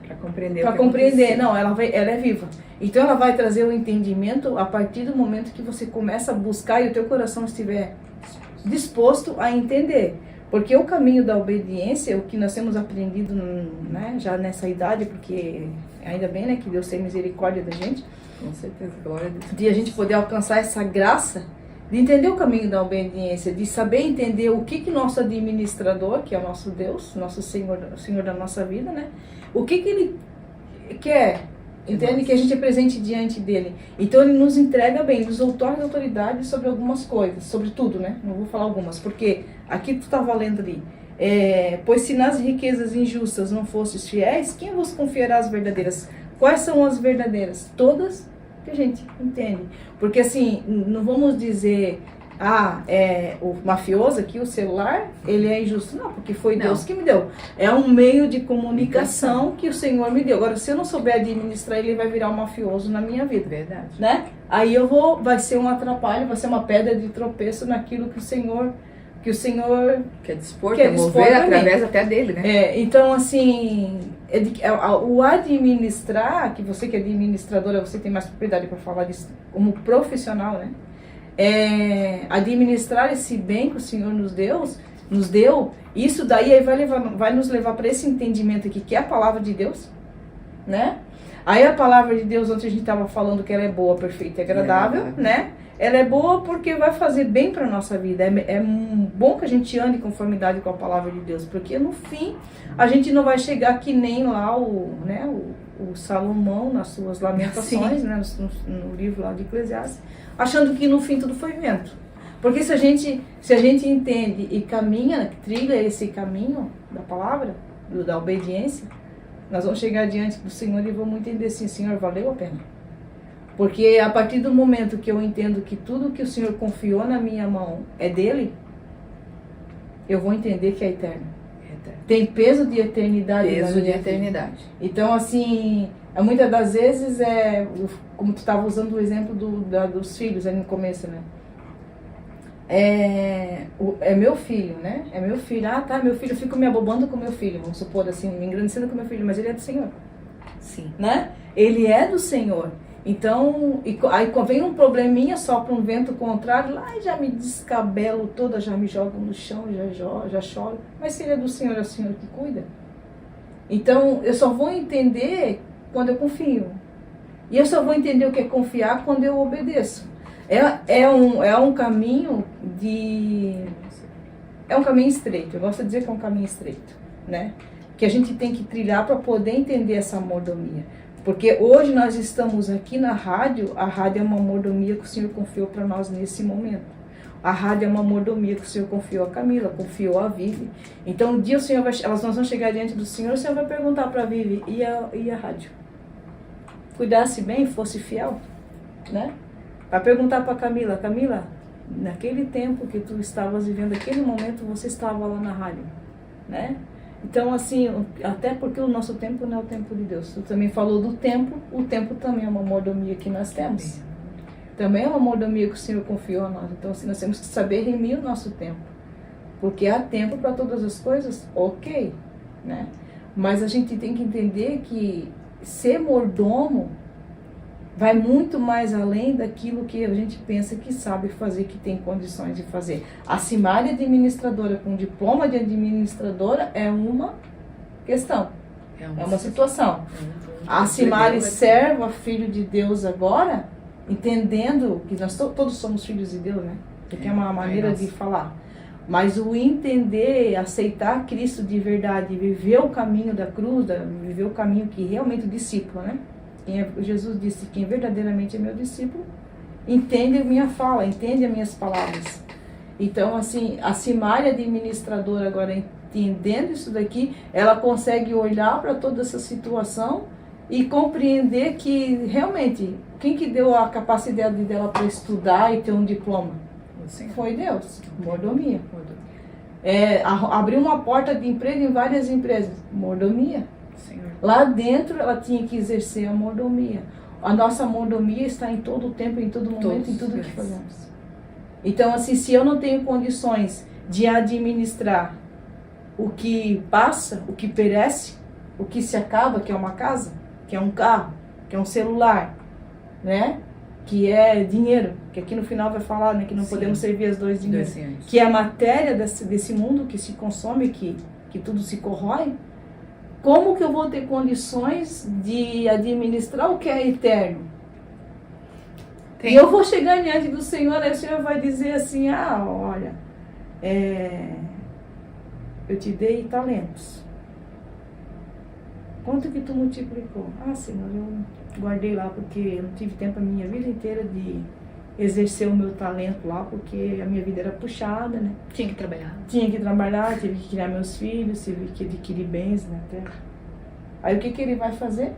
para compreender. Para compreender, não, ela é viva. Então ela vai trazer o entendimento a partir do momento que você começa a buscar e o teu coração estiver disposto a entender. Porque o caminho da obediência, o que nós temos aprendido, né, já nessa idade, porque ainda bem, né, que Deus tem misericórdia da gente. Com certeza, glória a Deus. De a gente poder alcançar essa graça, de entender o caminho da obediência, de saber entender o que nosso administrador, que é o nosso Deus, nosso Senhor, o Senhor da nossa vida, né, o que Ele quer. Entende? Que a gente é presente diante dele. Então ele nos entrega bem, nos outorga autoridade sobre algumas coisas, sobre tudo, né? Não vou falar algumas, porque aqui tu estava lendo ali. Pois se nas riquezas injustas não fostes fiéis, quem vos confiará as verdadeiras? Quais são as verdadeiras? Todas que a gente entende. Porque assim, não vamos dizer, o mafioso aqui, o celular, ele é injusto. Não, porque foi Deus que me deu. É um meio de comunicação que o Senhor me deu. Agora, se eu não souber administrar, ele vai virar um mafioso na minha vida. Verdade. Né? Aí vai ser um atrapalho, vai ser uma pedra de tropeço naquilo que o Senhor quer dispor, quer mover através até dele, né? Então, assim, o administrar, que você que é administradora, você tem mais propriedade para falar disso como profissional, né? Administrar esse bem que o Senhor nos deu, isso daí aí vai nos levar para esse entendimento aqui, que é a palavra de Deus, né? Aí a palavra de Deus, ontem a gente estava falando que ela é boa, perfeita e agradável, né? Ela é boa porque vai fazer bem para a nossa vida. É bom que a gente ande em conformidade com a palavra de Deus, porque no fim a gente não vai chegar que nem lá o Salomão nas suas lamentações, né, no livro lá de Eclesiastes, achando que no fim tudo foi vento. Porque se a gente entende e caminha, trilha esse caminho da palavra, da obediência, nós vamos chegar diante do Senhor e vamos entender assim, Senhor, valeu a pena. Porque a partir do momento que eu entendo que tudo que o Senhor confiou na minha mão é dele, eu vou entender que é eterno. Tem peso de eternidade. Peso de eternidade. Então, assim, muitas das vezes como tu estava usando o exemplo dos filhos ali no começo, né? É meu filho, né? É meu filho. Ah, tá, meu filho, eu fico me abobando com meu filho, vamos supor assim, me engrandecendo com meu filho, mas ele é do Senhor. Sim. Né? Ele é do Senhor. Então, aí vem um probleminha, sopra um vento contrário, lá já me descabelo toda, já me jogo no chão, já choro. Mas se ele é do Senhor, é o Senhor que cuida. Então, eu só vou entender quando eu confio. E eu só vou entender o que é confiar quando eu obedeço. É um caminho é um caminho estreito. Eu gosto de dizer que é um caminho estreito, né? Que a gente tem que trilhar para poder entender essa mordomia. Porque hoje nós estamos aqui na rádio, a rádio é uma mordomia que o Senhor confiou para nós nesse momento. A rádio é uma mordomia que o Senhor confiou a Camila, confiou a Vivi. Então um dia nós vamos chegar diante do Senhor, o Senhor vai perguntar para a Vivi, e a rádio? Cuidasse bem, fosse fiel, né? Vai perguntar para a Camila, Camila, naquele tempo que tu estavas vivendo, aquele momento você estava lá na rádio, né? Então, assim, até porque o nosso tempo não é o tempo de Deus. Tu também falou do tempo, o tempo também é uma mordomia que nós temos. Também é uma mordomia que o Senhor confiou a nós. Então, assim, nós temos que saber remir o nosso tempo. Porque há tempo para todas as coisas, ok, né? Mas a gente tem que entender que ser mordomo vai muito mais além daquilo que a gente pensa que sabe fazer, que tem condições de fazer. A Simária administradora com diploma de administradora é uma questão, é uma situação. A Simária serva, filho de Deus agora, entendendo que nós todos somos filhos de Deus, né? Porque é uma maneira de falar. Mas o entender, aceitar Cristo de verdade, viver o caminho da cruz, viver o caminho que realmente o discípulo, né? Jesus disse, quem verdadeiramente é meu discípulo, entende a minha fala, entende as minhas palavras. Então, assim, a Simária administradora agora, entendendo isso daqui, ela consegue olhar para toda essa situação e compreender que, realmente, quem que deu a capacidade dela para estudar e ter um diploma? Foi Deus, mordomia. Abriu uma porta de emprego em várias empresas, mordomia. Senhor. Lá dentro ela tinha que exercer a mordomia. A nossa mordomia está em todo o tempo, em todo momento, em tudo que fazemos. Então, assim, se eu não tenho condições de administrar o que passa, o que perece, o que se acaba, que é uma casa, que é um carro, que é um celular, né? Que é dinheiro, que aqui no final vai falar, né, que não podemos servir as dois dinheiros, que é a matéria desse mundo que se consome, que tudo se corrói. Como que eu vou ter condições de administrar o que é eterno? E eu vou chegar diante do Senhor, aí o Senhor vai dizer assim, olha, eu te dei talentos. Quanto que tu multiplicou? Senhor, eu guardei lá porque eu não tive tempo a minha vida inteira de exercer o meu talento lá, porque a minha vida era puxada, né? Tinha que trabalhar, tive que criar meus filhos, tive que adquirir bens na terra. Aí o que ele vai fazer?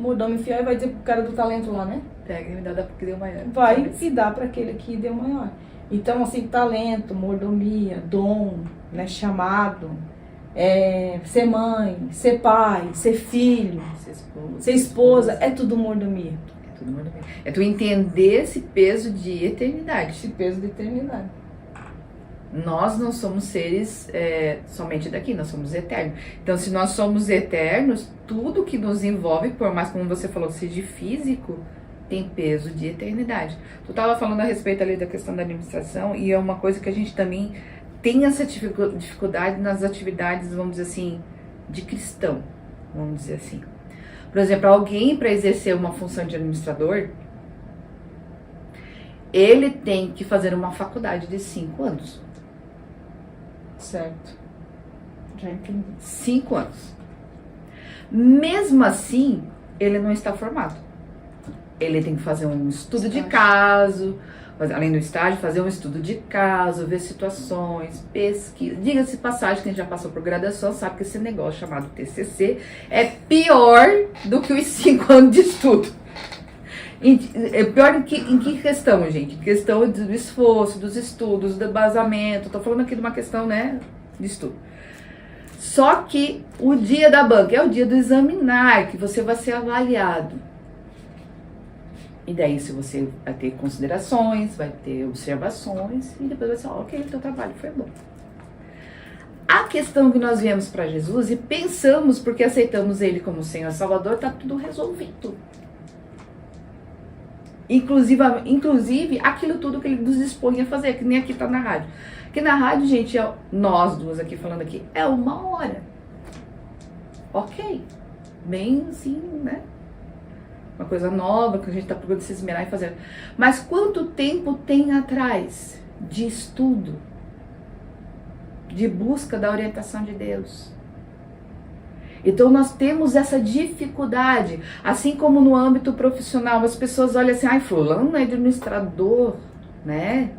Mordomo fiel e vai dizer pro cara do talento lá, né? Pega e me dá porque deu maior. Vai e dá para aquele que deu maior. Então, assim, talento, mordomia, dom, né, chamado, ser mãe, ser pai, ser filho, ser esposa, é tudo mordomia. É tu entender esse peso de eternidade. Esse peso de eternidade. Nós não somos seres somente daqui, nós somos eternos. Então, se nós somos eternos, tudo que nos envolve, por mais como você falou, seja físico, tem peso de eternidade. Tu estava falando a respeito ali da questão da administração, e é uma coisa que a gente também tem essa dificuldade nas atividades, vamos dizer assim, de cristão, vamos dizer assim. Por exemplo, alguém para exercer uma função de administrador, ele tem que fazer uma faculdade de 5 anos. Certo. Já entendi. 5 anos. Mesmo assim, ele não está formado. Ele tem que fazer um estudo de caso, além do estágio, fazer um estudo de caso, ver situações, pesquisa. Diga-se passagem, quem já passou por graduação sabe que esse negócio chamado TCC é pior do que os 5 anos de estudo. É pior em que questão, gente? Questão do esforço, dos estudos, do embasamento. Tô falando aqui de uma questão, né, de estudo. Só que o dia da banca é o dia do examinar, que você vai ser avaliado. E daí, se você vai ter considerações, vai ter observações, e depois vai ser, ok, o teu trabalho foi bom. A questão que nós viemos para Jesus e pensamos, porque aceitamos Ele como Senhor e Salvador, está tudo resolvido. Inclusive, aquilo tudo que Ele nos dispõe a fazer, que nem aqui está na rádio. Aqui na rádio, gente, nós duas aqui falando aqui, é 1 hora. Ok. Bem assim, né? Uma coisa nova que a gente está procurando se esmerar e fazer. Mas quanto tempo tem atrás de estudo, de busca da orientação de Deus? Então nós temos essa dificuldade, assim como no âmbito profissional, as pessoas olham assim, ai, fulano é administrador, né?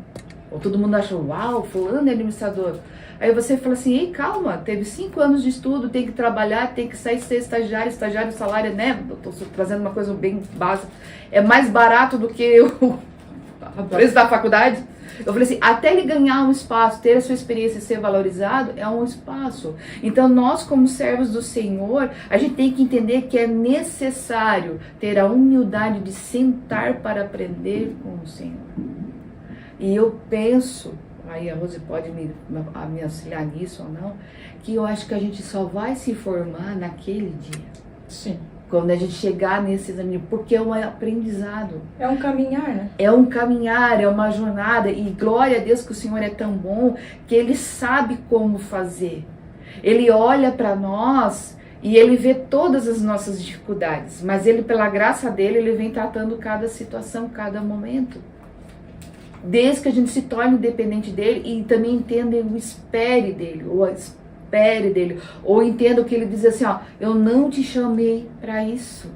Ou todo mundo acha, uau, fulano é administrador. Aí você fala assim, ei, calma, teve 5 anos de estudo, tem que trabalhar, tem que sair ser estagiário, salário, né? Estou trazendo uma coisa bem básica. É mais barato do que o preço da faculdade. Eu falei assim, até ele ganhar um espaço, ter a sua experiência e ser valorizado, é um espaço. Então nós, como servos do Senhor, a gente tem que entender que é necessário ter a humildade de sentar para aprender com o Senhor. E eu penso, aí a Rose pode me auxiliar nisso ou não, que eu acho que a gente só vai se formar naquele dia. Sim. Quando a gente chegar nesse exame, porque é um aprendizado. É um caminhar, né? É um caminhar, é uma jornada. E glória a Deus que o Senhor é tão bom, que Ele sabe como fazer. Ele olha para nós e Ele vê todas as nossas dificuldades. Mas Ele, pela graça dEle, Ele vem tratando cada situação, cada momento. Desde que a gente se torne dependente dEle e também entenda o espere dEle, ou a espere dEle, ou entenda o que Ele diz assim, ó, eu não te chamei para isso.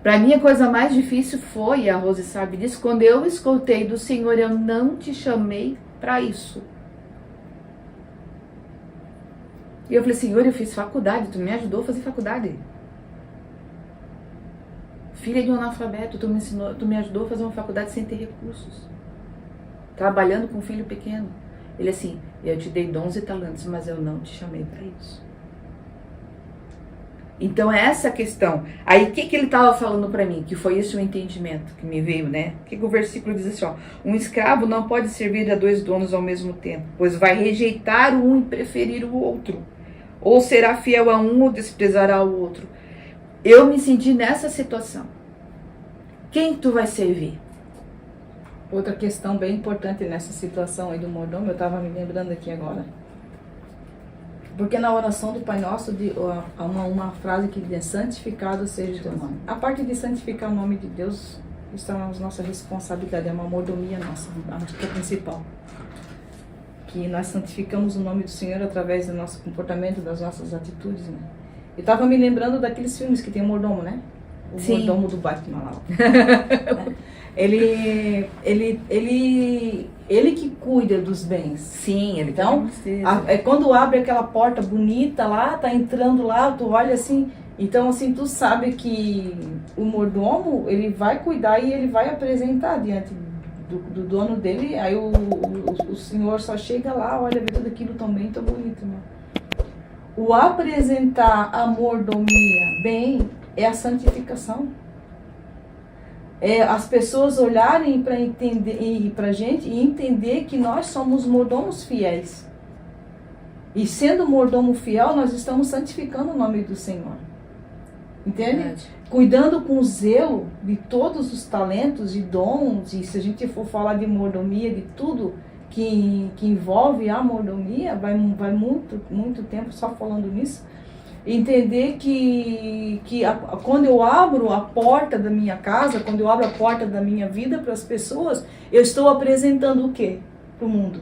Para mim a coisa mais difícil foi, e a Rose sabe disso, quando eu escutei do Senhor, eu não te chamei para isso. E eu falei, Senhor, eu fiz faculdade, tu me ajudou a fazer faculdade. Filha de um analfabeto, tu me ajudou a fazer uma faculdade sem ter recursos. Trabalhando com um filho pequeno. Ele assim, eu te dei dons e talentos, mas eu não te chamei para isso. Então é essa a questão. Aí o que ele estava falando para mim? Que foi esse o entendimento que me veio, né? Que o versículo diz assim, ó, um escravo não pode servir a 2 donos ao mesmo tempo, pois vai rejeitar o um e preferir o outro. Ou será fiel a um ou desprezará o outro. Eu me senti nessa situação. Quem tu vai servir? Outra questão bem importante nessa situação aí do mordomo, eu estava me lembrando aqui agora. Porque na oração do Pai Nosso, há uma frase que diz, santificado seja o teu nome. A parte de santificar o nome de Deus, isso é a nossa responsabilidade, é uma mordomia nossa, acho que é a principal. Que nós santificamos o nome do Senhor através do nosso comportamento, das nossas atitudes, né? Eu estava me lembrando daqueles filmes que tem o mordomo, né? O Sim. mordomo do Batman lá. Ele que cuida dos bens. Sim, ele então, quando abre aquela porta bonita lá, tá entrando lá, tu olha assim, então assim, tu sabe que o mordomo, ele vai cuidar e ele vai apresentar diante do dono dele, aí o senhor só chega lá, olha, vê tudo aquilo tão bem, tão bonito, né? O apresentar a mordomia bem é a santificação. É as pessoas olharem para entender e para gente e entender que nós somos mordomos fiéis. E sendo mordomo fiel, nós estamos santificando o nome do Senhor. Entende? Verdade. Cuidando com zelo de todos os talentos e dons, e se a gente for falar de mordomia, de tudo que envolve a mordomia, vai muito tempo só falando nisso. Entender que quando eu abro a porta da minha casa, quando eu abro a porta da minha vida para as pessoas, eu estou apresentando o quê para o mundo?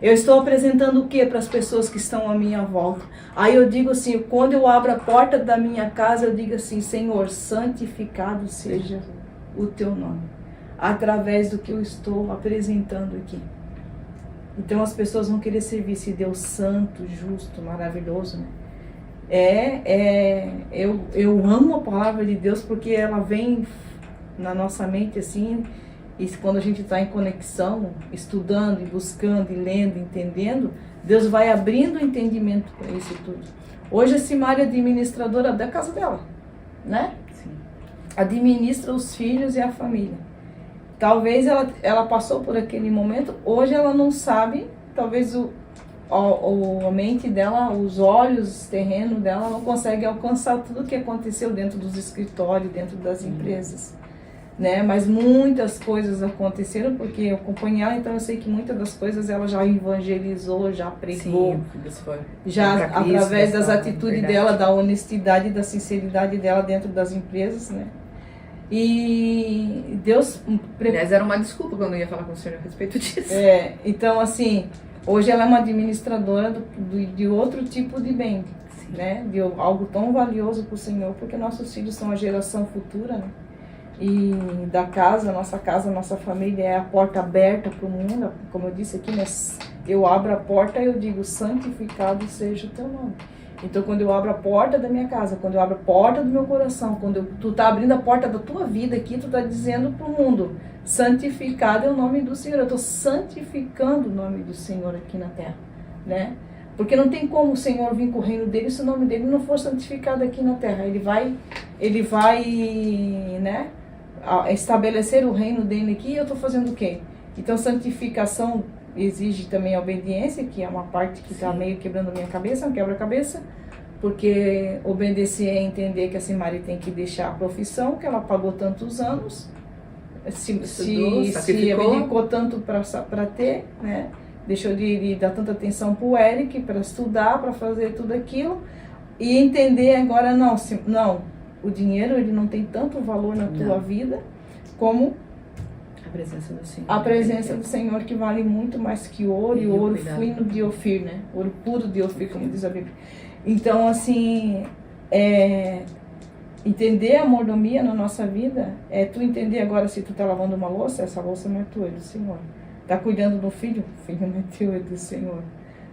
Eu estou apresentando o quê para as pessoas que estão à minha volta? Aí eu digo assim, quando eu abro a porta da minha casa, eu digo assim, Senhor, santificado seja o teu nome. através do que eu estou apresentando aqui. Então as pessoas vão querer servir esse Deus santo, justo, maravilhoso, né? Eu amo a palavra de Deus porque ela vem na nossa mente assim, e quando a gente está em conexão, estudando e buscando e lendo, entendendo, Deus vai abrindo o entendimento para isso tudo. Hoje a Simária é administradora da casa dela, né? Sim. Administra os filhos e a família. Talvez ela passou por aquele momento, hoje ela não sabe, talvez a mente dela, os olhos terrenos dela não conseguem alcançar tudo o que aconteceu dentro dos escritórios, dentro das empresas, né? Mas muitas coisas aconteceram porque eu acompanhei ela, então eu sei que muitas das coisas ela já evangelizou, já pregou, já através das atitudes dela, da honestidade, da sinceridade dela dentro das empresas, né? E Deus... Aliás, era uma desculpa quando eu ia falar com o senhor a respeito disso. Então assim, hoje ela é uma administradora de outro tipo de bem, né? De algo tão valioso para o Senhor, porque nossos filhos são a geração futura, né? E da casa, nossa família é a porta aberta para o mundo, como eu disse aqui, né? Eu abro a porta e eu digo, santificado seja o teu nome. Então, quando eu abro a porta da minha casa, quando eu abro a porta do meu coração, tu tá abrindo a porta da tua vida aqui, tu tá dizendo pro mundo, santificado é o nome do Senhor. Eu tô santificando o nome do Senhor aqui na terra, né? Porque não tem como o Senhor vir com o reino dele se o nome dele não for santificado aqui na terra. Ele vai, né, estabelecer o reino dele aqui e eu tô fazendo o quê? Então, santificação exige também a obediência, que é uma parte que está meio quebrando a minha cabeça, um quebra-cabeça, porque obedecer é entender que a Simária tem que deixar a profissão, que ela pagou tantos anos, se abdicou tanto para ter, né? Deixou de dar tanta atenção para o Eric, para estudar, para fazer tudo aquilo, e entender agora, não, o dinheiro ele não tem tanto valor na tua vida como a presença do Senhor. A presença do Senhor, que vale muito mais que ouro, e ouro fino de Ofir, né? Ouro puro de Ofir, como diz a Bíblia. Então, assim, entender a mordomia na nossa vida é tu entender agora se tu tá lavando uma louça, essa louça não é tua, é do Senhor. Tá cuidando do filho, o filho não é teu, é do Senhor.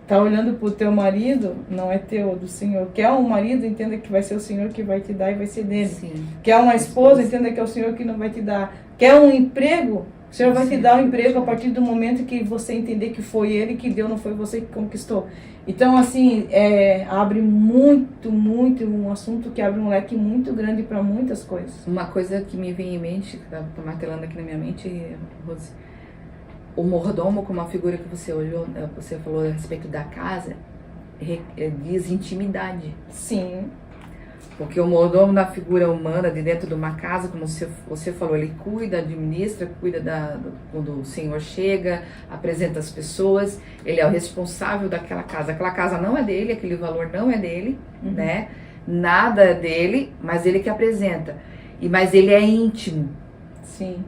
Tá olhando pro teu marido, não é teu, é do Senhor. Quer um marido, entenda que vai ser o Senhor que vai te dar e vai ser dele. Sim. Quer uma esposa, entenda que é o Senhor que não vai te dar. Quer um emprego, o Senhor vai te dar um emprego a partir do momento que você entender que foi Ele que deu, não foi você que conquistou. Então, assim, abre muito um assunto que abre um leque muito grande para muitas coisas. Uma coisa que me vem em mente, que tá martelando aqui na minha mente, Rose, o mordomo, como a figura que você olhou, você falou a respeito da casa, diz intimidade. Sim. Porque o mordomo da figura humana de dentro de uma casa, como você falou, ele cuida, administra, cuida quando o Senhor chega, apresenta as pessoas, ele é o responsável daquela casa. Aquela casa não é dele, aquele valor não é dele, né? Nada é dele, mas ele que apresenta. Mas ele é íntimo. Sim.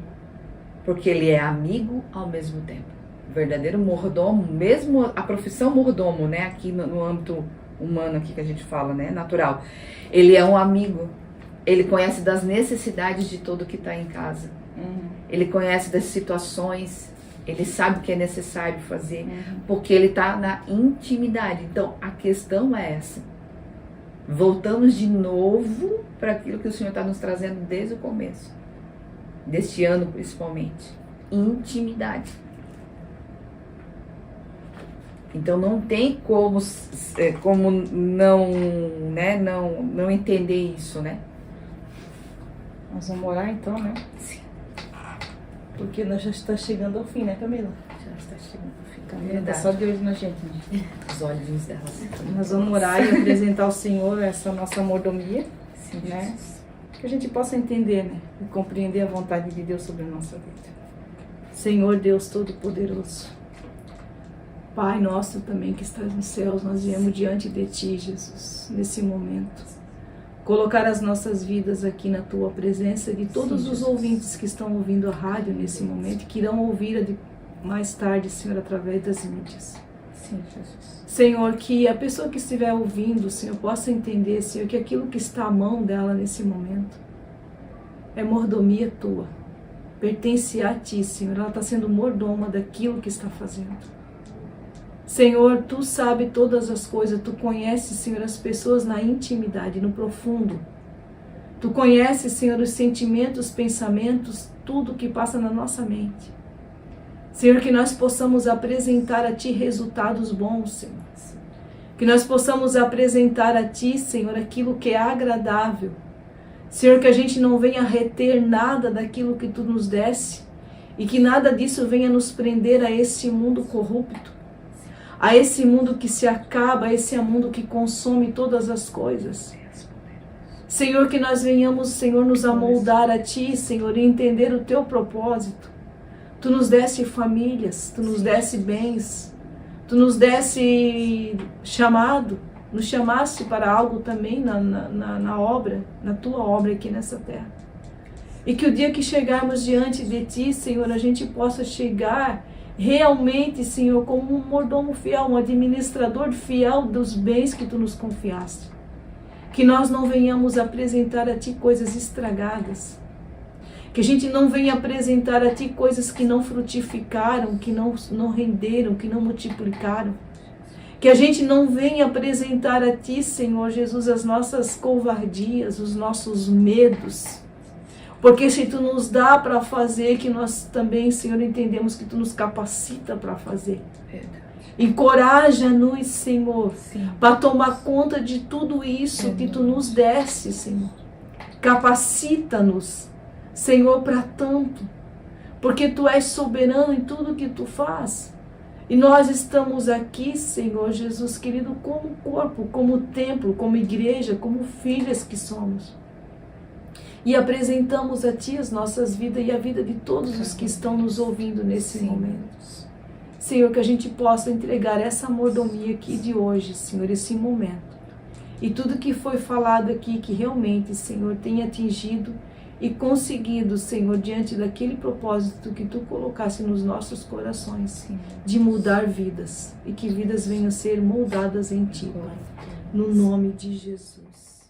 Porque ele é amigo ao mesmo tempo. Verdadeiro mordomo, mesmo a profissão mordomo, né? Aqui no âmbito humano aqui que a gente fala, né? Natural. Ele é um amigo. Ele conhece das necessidades de todo que está em casa. Ele conhece das situações. Ele sabe o que é necessário fazer. Porque ele está na intimidade. Então, a questão é essa. Voltamos de novo para aquilo que o Senhor está nos trazendo desde o começo. Deste ano, principalmente. Intimidade. Então não tem como não entender isso, né? Nós vamos orar então, né? Sim. Porque nós já está chegando ao fim, né, Camila? Já está chegando ao fim. Camila tá só de olho na gente, né? Os olhinhos dela. Nós vamos orar e apresentar ao Senhor essa nossa mordomia, Sim, né? Jesus. Que a gente possa entender, né? E compreender a vontade de Deus sobre a nossa vida. Senhor Deus Todo-Poderoso, Pai nosso também que estás nos céus, nós viemos diante de Ti, Jesus, nesse momento. Colocar as nossas vidas aqui na Tua presença, de todos os ouvintes que estão ouvindo a rádio nesse momento, que irão ouvir mais tarde, Senhor, através das mídias. Sim, Jesus. Senhor, que a pessoa que estiver ouvindo, Senhor, possa entender, Senhor, que aquilo que está à mão dela nesse momento é mordomia Tua. pertence a Ti, Senhor. Ela está sendo mordoma daquilo que está fazendo. Senhor, Tu sabe todas as coisas. Tu conheces, Senhor, as pessoas na intimidade, no profundo. Tu conheces, Senhor, os sentimentos, pensamentos, tudo que passa na nossa mente. Senhor, que nós possamos apresentar a Ti resultados bons, Senhor. Que nós possamos apresentar a Ti, Senhor, aquilo que é agradável. Senhor, que a gente não venha reter nada daquilo que Tu nos desse e que nada disso venha nos prender a esse mundo corrupto, a esse mundo que se acaba, a esse mundo que consome todas as coisas. Senhor, que nós venhamos, Senhor, nos amoldar a Ti, Senhor, e entender o Teu propósito. Tu nos desse famílias, Tu nos desse bens, Tu nos desse chamado, nos chamaste para algo também na obra, na Tua obra aqui nessa terra. E que o dia que chegarmos diante de Ti, Senhor, a gente possa chegar realmente, Senhor, como um mordomo fiel, um administrador fiel dos bens que Tu nos confiaste. Que nós não venhamos apresentar a Ti coisas estragadas. Que a gente não venha apresentar a Ti coisas que não frutificaram, que não renderam, que não multiplicaram. Que a gente não venha apresentar a Ti, Senhor Jesus, as nossas covardias, os nossos medos. Porque se Tu nos dá para fazer, que nós também, Senhor, entendemos que Tu nos capacita para fazer. Encoraja-nos, Senhor, para tomar conta de tudo isso que Tu nos desse, Senhor. Capacita-nos, Senhor, para tanto, porque Tu és soberano em tudo que Tu faz. E nós estamos aqui, Senhor Jesus querido, como corpo, como templo, como igreja, como filhas que somos. E apresentamos a Ti as nossas vidas e a vida de todos os que estão nos ouvindo nesse momento. Senhor, que a gente possa entregar essa mordomia aqui de hoje, Senhor, esse momento. E tudo que foi falado aqui, que realmente, Senhor, tenha atingido e conseguido, Senhor, diante daquele propósito que Tu colocasse nos nossos corações, de mudar vidas. E que vidas venham ser moldadas em Ti, Pai. No nome de Jesus.